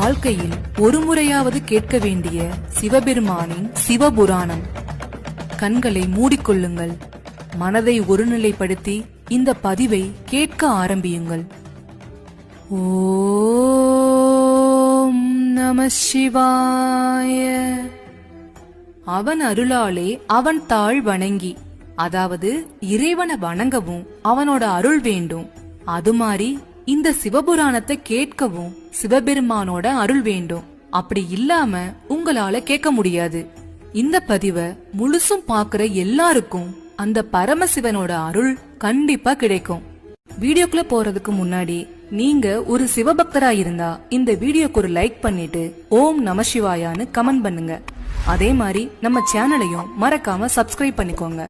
வாழ்க்கையில் ஒரு முறையாவது கேட்க வேண்டிய சிவபெருமானின் சிவபுராணம். கண்களை மூடிக்கொள்ளுங்கள். மனதை ஒருநிலைப்படுத்தி இந்த பதிவை கேட்க ஆரம்பியுங்கள். ஓம் நம சிவாய. அவன் அருளாலே அவன் தாழ் வணங்கி, அதாவது இறைவனை வணங்கவும் அவனோட அருள் வேண்டும். அது மாதிரி இந்த சிவபுராணத்தை கேட்கவும் சிவபெருமானோட அருள் வேண்டும். அப்படி இல்லாம உங்களால கேட்க முடியாது. இந்த பதிவை முழுசும் பாக்குற எல்லாருக்கும் அந்த பரமசிவனோட அருள் கண்டிப்பா கிடைக்கும். வீடியோக்குள்ள போறதுக்கு முன்னாடி நீங்க ஒரு சிவபக்தரா இருந்தா இந்த வீடியோக்கு ஒரு லைக் பண்ணிட்டு ஓம் நம சிவாயான்னு கமெண்ட் பண்ணுங்க. அதே மாதிரி நம்ம சேனலையும் மறக்காம சப்ஸ்கிரைப் பண்ணிக்கோங்க.